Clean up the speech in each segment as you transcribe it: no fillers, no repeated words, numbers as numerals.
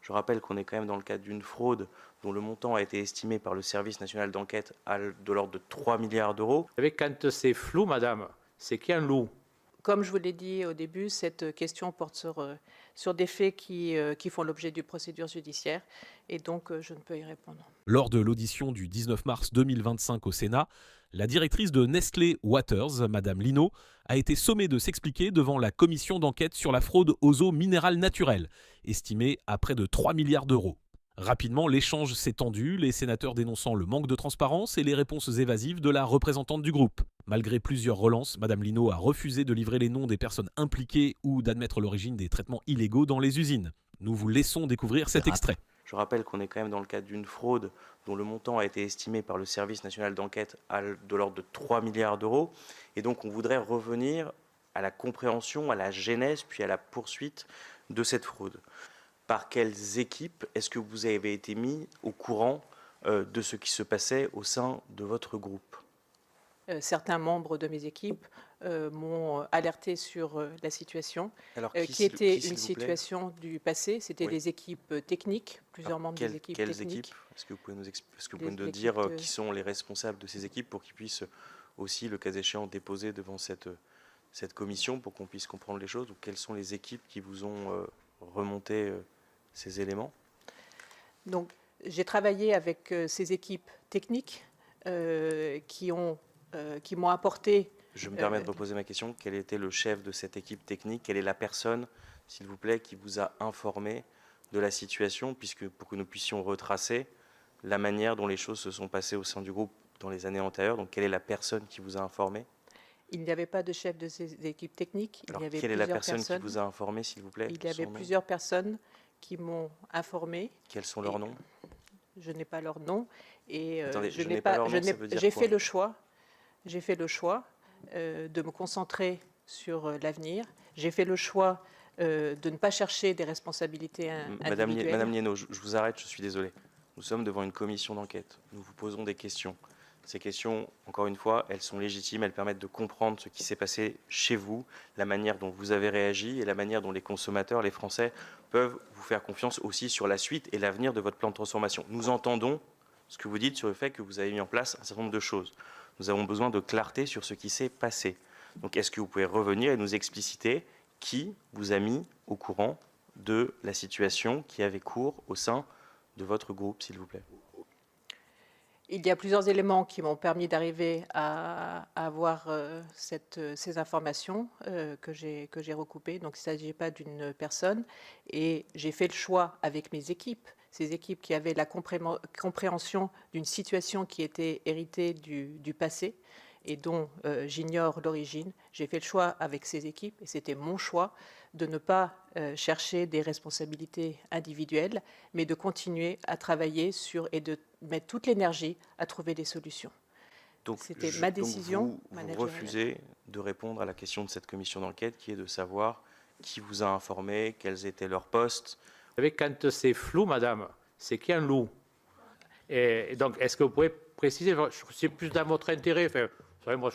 Je rappelle qu'on est quand même dans le cadre d'une fraude dont le montant a été estimé par le Service national d'enquête à de l'ordre de 3 milliards d'euros. Vous savez, quand c'est flou, madame, c'est qu'il y a un loup. Comme je vous l'ai dit au début, cette question porte sur des faits qui font l'objet d'une procédure judiciaire et donc je ne peux y répondre. Lors de l'audition du 19 mars 2025 au Sénat, la directrice de Nestlé Waters, Madame Lino, a été sommée de s'expliquer devant la commission d'enquête sur la fraude aux eaux minérales naturelles, estimée à près de 3 milliards d'euros. Rapidement, l'échange s'est tendu, les sénateurs dénonçant le manque de transparence et les réponses évasives de la représentante du groupe. Malgré plusieurs relances, Madame Lino a refusé de livrer les noms des personnes impliquées ou d'admettre l'origine des traitements illégaux dans les usines. Nous vous laissons découvrir cet extrait. Je rappelle qu'on est quand même dans le cadre d'une fraude dont le montant a été estimé par le Service national d'enquête à de l'ordre de 3 milliards d'euros. Et donc on voudrait revenir à la compréhension, à la genèse, puis à la poursuite de cette fraude. Par quelles équipes est-ce que vous avez été mis au courant de ce qui se passait au sein de votre groupe ? Certains membres de mes équipes m'ont alerté sur la situation, Alors, qui était une situation du passé. C'était les équipes techniques, plusieurs membres des équipes quelles techniques. équipes ? Est-ce que vous pouvez nous dire qui sont les responsables de ces équipes pour qu'ils puissent aussi, le cas échéant, déposer devant cette commission pour qu'on puisse comprendre les choses, ou quelles sont les équipes qui vous ont remonté ces éléments ? Donc, j'ai travaillé avec ces équipes techniques qui m'ont apporté... Je me permets de reposer ma question. Quel était le chef de cette équipe technique ? Quelle est la personne, s'il vous plaît, qui vous a informé de la situation, pour que nous puissions retracer la manière dont les choses se sont passées au sein du groupe dans les années antérieures. Donc, quelle est la personne qui vous a informé ? Il n'y avait pas de chef de ces équipes techniques. Alors, quelle est la personne qui vous a informé, s'il vous plaît ? Il y avait plusieurs personnes qui m'ont informé. Quels sont leurs noms ? Je n'ai pas leur nom. Et Attendez, je n'ai pas leur nom, ça veut dire j'ai quoi ? J'ai fait le choix de me concentrer sur l'avenir. J'ai fait le choix de ne pas chercher des responsabilités individuelles. Madame Liénot, je vous arrête, je suis désolé. Nous sommes devant une commission d'enquête. Nous vous posons des questions. Ces questions, encore une fois, elles sont légitimes, elles permettent de comprendre ce qui s'est passé chez vous, la manière dont vous avez réagi et la manière dont les consommateurs, les Français, peuvent vous faire confiance aussi sur la suite et l'avenir de votre plan de transformation. Nous entendons ce que vous dites sur le fait que vous avez mis en place un certain nombre de choses. Nous avons besoin de clarté sur ce qui s'est passé. Donc, est-ce que vous pouvez revenir et nous expliciter qui vous a mis au courant de la situation qui avait cours au sein de votre groupe, s'il vous plaît ? Il y a plusieurs éléments qui m'ont permis d'arriver à avoir ces informations que j'ai recoupées. Donc, il ne s'agit pas d'une personne. Et j'ai fait le choix avec mes équipes, ces équipes qui avaient la compréhension d'une situation qui était héritée du passé et dont j'ignore l'origine. J'ai fait le choix avec ces équipes, et c'était mon choix, de ne pas chercher des responsabilités individuelles, mais de continuer à travailler et de mettre toute l'énergie à trouver des solutions. C'était ma décision. Vous refusez de répondre à la question de cette commission d'enquête, qui est de savoir qui vous a informé, quels étaient leurs postes. Vous savez, quand c'est flou, madame, c'est qu'il y a un loup. Et donc, est-ce que vous pouvez préciser, c'est plus dans votre intérêt, enfin, vous savez, moi,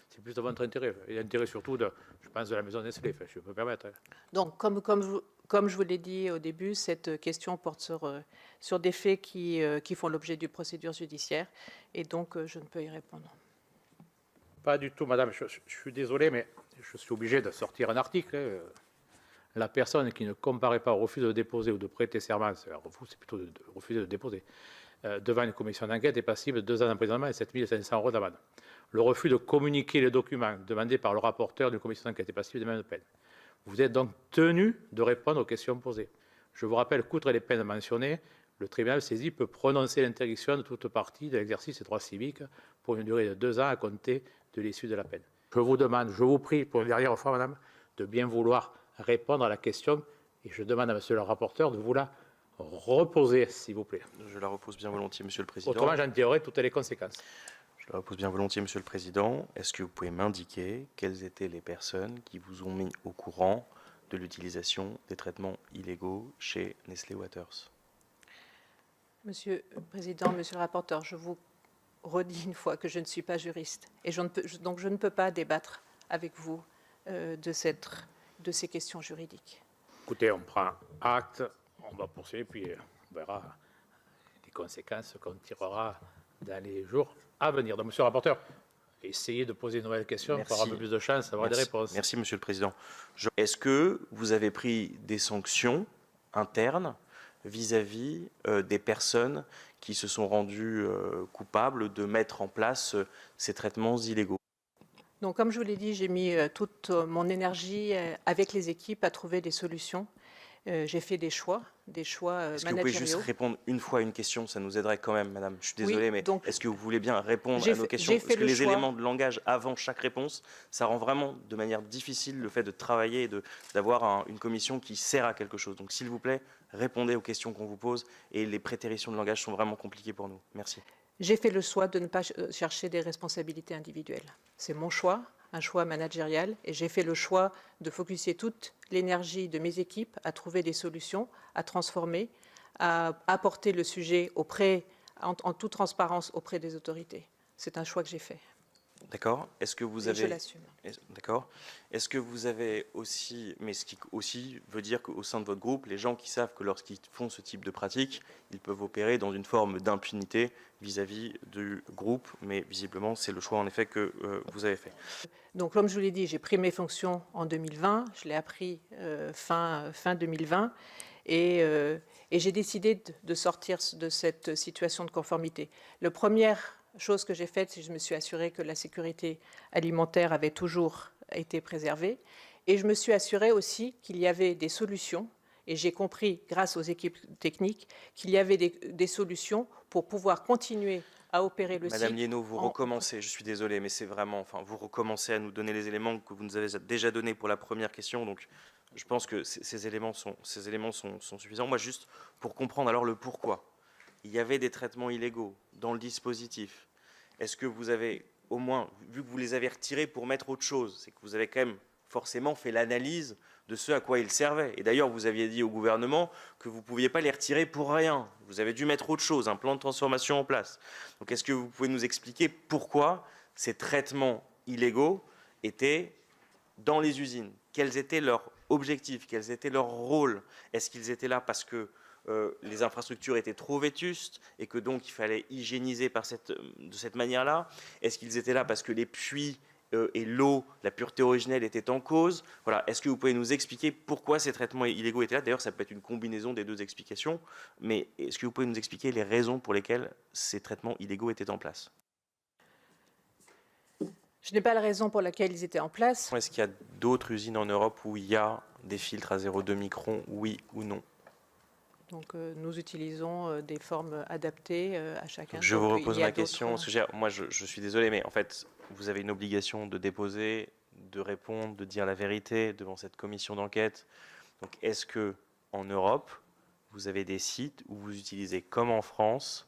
c'est plus dans votre intérêt, et l'intérêt surtout, je pense, de la maison Nestlé, enfin, je peux me permettre. Donc, comme je vous l'ai dit au début, cette question porte sur des faits qui font l'objet d'une procédure judiciaire, et donc je ne peux y répondre. Pas du tout, madame, je suis désolé, mais je suis obligé de sortir un article. La personne qui ne comparaît pas, refuse de déposer ou de prêter serment, c'est plutôt de refuser de déposer, devant une commission d'enquête est passible de 2 ans d'emprisonnement et 7 500 € d'amende. Le refus de communiquer les documents demandés par le rapporteur d'une commission d'enquête est passible de même peine. Vous êtes donc tenu de répondre aux questions posées. Je vous rappelle qu'outre les peines mentionnées, le tribunal saisi peut prononcer l'interdiction de toute partie de l'exercice des droits civiques pour une durée de 2 ans à compter de l'issue de la peine. Je vous demande, je vous prie pour une dernière fois, madame, de bien vouloir répondre à la question, et je demande à monsieur le rapporteur de vous la reposer, s'il vous plaît. Je la repose bien volontiers, monsieur le président. Autrement, j'en tirerai toutes les conséquences. Je la repose bien volontiers, monsieur le président. Est-ce que vous pouvez m'indiquer quelles étaient les personnes qui vous ont mis au courant de l'utilisation des traitements illégaux chez Nestlé Waters ? Monsieur le Président, monsieur le rapporteur, je vous redis une fois que je ne suis pas juriste, et donc je ne peux pas débattre avec vous de ces questions juridiques. Écoutez, on prend acte, on va poursuivre, puis on verra les conséquences qu'on tirera dans les jours à venir. Donc, monsieur le rapporteur, essayez de poser une nouvelle question pour avoir un peu plus de chance d'avoir des réponses. Merci, Monsieur le Président. Est-ce que vous avez pris des sanctions internes vis-à-vis des personnes qui se sont rendues coupables de mettre en place ces traitements illégaux? Donc, comme je vous l'ai dit, j'ai mis toute mon énergie avec les équipes à trouver des solutions. J'ai fait des choix Est-ce que vous pouvez juste managériaux. répondre une fois à une question? Ça nous aiderait quand même, madame. Je suis désolé, mais donc, est-ce que vous voulez bien répondre j'ai à nos fait- questions? j'ai fait Parce que le les choix. éléments de langage avant chaque réponse, ça rend vraiment de manière difficile le fait de travailler et d'avoir une commission qui sert à quelque chose. Donc, s'il vous plaît, répondez aux questions qu'on vous pose. Et les prétéritions de langage sont vraiment compliquées pour nous. Merci. J'ai fait le choix de ne pas chercher des responsabilités individuelles. C'est mon choix, un choix managérial, et j'ai fait le choix de focuser toute l'énergie de mes équipes à trouver des solutions, à transformer, à apporter le sujet en toute transparence auprès des autorités. C'est un choix que j'ai fait. D'accord. Est-ce que vous Et avez... je l'assume. D'accord. Est-ce que vous avez aussi, mais ce qui aussi veut dire qu'au sein de votre groupe, les gens qui savent que lorsqu'ils font ce type de pratique, ils peuvent opérer dans une forme d'impunité vis-à-vis du groupe, mais visiblement c'est le choix en effet que vous avez fait. Donc, comme je vous l'ai dit, j'ai pris mes fonctions en 2020. Je l'ai appris fin 2020. Et j'ai décidé de sortir de cette situation de conformité. La première chose que j'ai faite, c'est que je me suis assurée que la sécurité alimentaire avait toujours été préservée. Et je me suis assurée aussi qu'il y avait des solutions. Et j'ai compris, grâce aux équipes techniques, qu'il y avait des solutions pour pouvoir continuer à opérer le site. Madame Liénot, vous recommencez, je suis désolé, mais c'est vraiment, enfin, vous recommencez à nous donner les éléments que vous nous avez déjà donnés pour la première question, donc je pense que ces éléments sont suffisants. Moi, juste pour comprendre alors le pourquoi. Il y avait des traitements illégaux dans le dispositif. Est-ce que vous avez, au moins, vu que vous les avez retirés pour mettre autre chose, c'est que vous avez quand même forcément fait l'analyse de ce à quoi ils servaient. Et d'ailleurs, vous aviez dit au gouvernement que vous ne pouviez pas les retirer pour rien. Vous avez dû mettre autre chose, un plan de transformation en place. Donc, est-ce que vous pouvez nous expliquer pourquoi ces traitements illégaux étaient dans les usines? Quels étaient leurs objectifs? Quels étaient leurs rôles? Est-ce qu'ils étaient là parce que les infrastructures étaient trop vétustes et que donc il fallait hygiéniser de cette manière-là? Est-ce qu'ils étaient là parce que les puits et l'eau, la pureté originelle était en cause? Voilà. Est-ce que vous pouvez nous expliquer pourquoi ces traitements illégaux étaient là? D'ailleurs, ça peut être une combinaison des deux explications, mais est-ce que vous pouvez nous expliquer les raisons pour lesquelles ces traitements illégaux étaient en place? Je n'ai pas la raison pour laquelle ils étaient en place. Est-ce qu'il y a d'autres usines en Europe où il y a des filtres à 0,2 microns, oui ou non? Donc, nous utilisons des formes adaptées à chacun. Je vous Donc, repose il y a ma question. Parce que moi, je suis désolé, mais en fait, vous avez une obligation de déposer, de répondre, de dire la vérité devant cette commission d'enquête. Donc, est-ce que en Europe, vous avez des sites où vous utilisez, comme en France,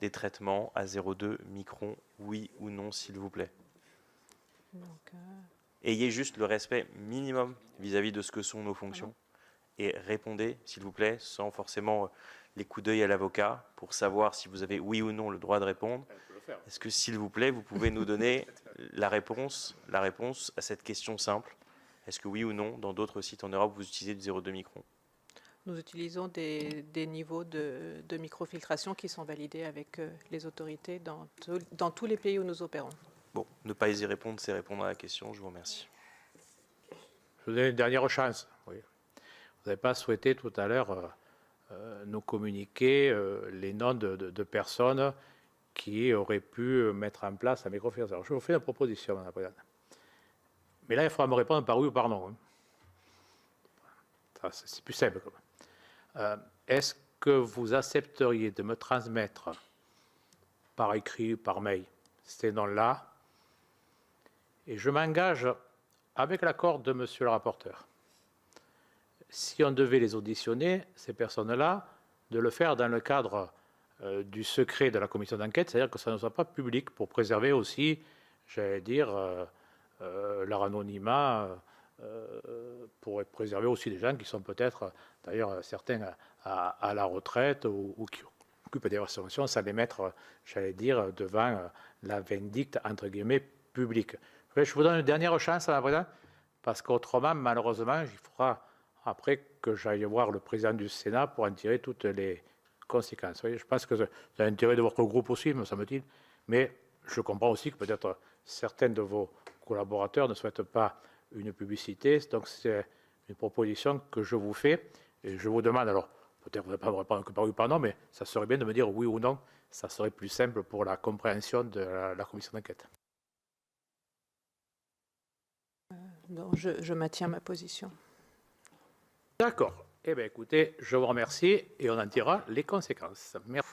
des traitements à 0,2 microns, oui ou non, s'il vous plaît? Donc, Ayez juste le respect minimum vis-à-vis de ce que sont nos fonctions. Et répondez, s'il vous plaît, sans forcément les coups d'œil à l'avocat, pour savoir si vous avez oui ou non le droit de répondre. Est-ce que, s'il vous plaît, vous pouvez nous donner la réponse à cette question simple? Est-ce que oui ou non, dans d'autres sites en Europe, vous utilisez du 0,2 microns? nous utilisons des niveaux de microfiltration qui sont validés avec les autorités dans tous les pays où nous opérons. Bon, ne pas y répondre, c'est répondre à la question. Je vous remercie. Je vous donne une dernière chance. Oui. Vous n'avez pas souhaité tout à l'heure nous communiquer les noms de personnes qui auraient pu mettre en place la microfiltration. Je vous fais une proposition, Madame la Présidente. Mais là, il faudra me répondre par oui ou par non. C'est plus simple. Est-ce que vous accepteriez de me transmettre par écrit, par mail, ces noms-là? Et je m'engage, avec l'accord de monsieur le rapporteur, si on devait les auditionner, ces personnes-là, de le faire dans le cadre du secret de la commission d'enquête, c'est-à-dire que ça ne soit pas public, pour préserver aussi, j'allais dire, leur anonymat, pour préserver aussi des gens qui sont peut-être, d'ailleurs, certains à la retraite ou qui occupent des fonctions, sans les mettre, j'allais dire, devant la vindicte, entre guillemets, publique. Je vous donne une dernière chance, Madame la Présidente, parce qu'autrement, malheureusement, il faudra après que j'aille voir le président du Sénat pour en tirer toutes les conséquences. Vous voyez, je pense que c'est l'intérêt de votre groupe aussi, me semble-t-il, mais je comprends aussi que peut-être certains de vos collaborateurs ne souhaitent pas une publicité, donc c'est une proposition que je vous fais, et je vous demande, alors peut-être vous ne pouvez pas me répondre que par oui ou par non, mais ça serait bien de me dire oui ou non, ça serait plus simple pour la compréhension de la commission d'enquête. Donc, je maintiens ma position. D'accord. Eh bien, écoutez, je vous remercie et on en tirera les conséquences. Merci.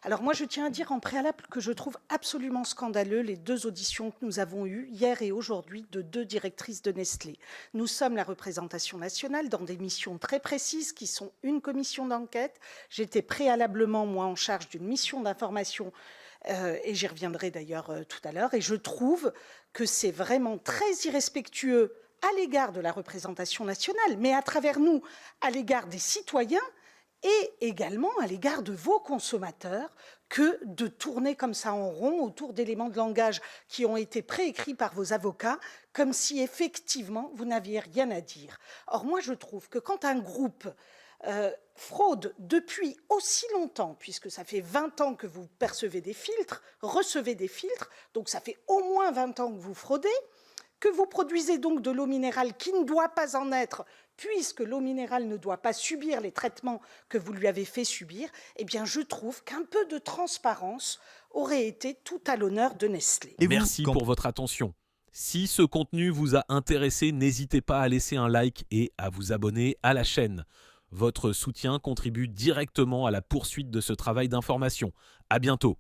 Alors moi, je tiens à dire en préalable que je trouve absolument scandaleux les 2 auditions que nous avons eues hier et aujourd'hui de 2 directrices de Nestlé. Nous sommes la représentation nationale dans des missions très précises qui sont une commission d'enquête. J'étais préalablement, moi, en charge d'une mission d'information et j'y reviendrai d'ailleurs tout à l'heure. Et je trouve que c'est vraiment très irrespectueux à l'égard de la représentation nationale, mais à travers nous, à l'égard des citoyens et également à l'égard de vos consommateurs, que de tourner comme ça en rond autour d'éléments de langage qui ont été préécrits par vos avocats, comme si effectivement vous n'aviez rien à dire. Or, moi, je trouve que quand un groupe fraude depuis aussi longtemps, puisque ça fait 20 ans que vous percevez des filtres, recevez des filtres, donc ça fait au moins 20 ans que vous fraudez, que vous produisez donc de l'eau minérale qui ne doit pas en être, puisque l'eau minérale ne doit pas subir les traitements que vous lui avez fait subir, eh bien je trouve qu'un peu de transparence aurait été tout à l'honneur de Nestlé. Merci pour votre attention. Si ce contenu vous a intéressé, n'hésitez pas à laisser un like et à vous abonner à la chaîne. Votre soutien contribue directement à la poursuite de ce travail d'information. À bientôt.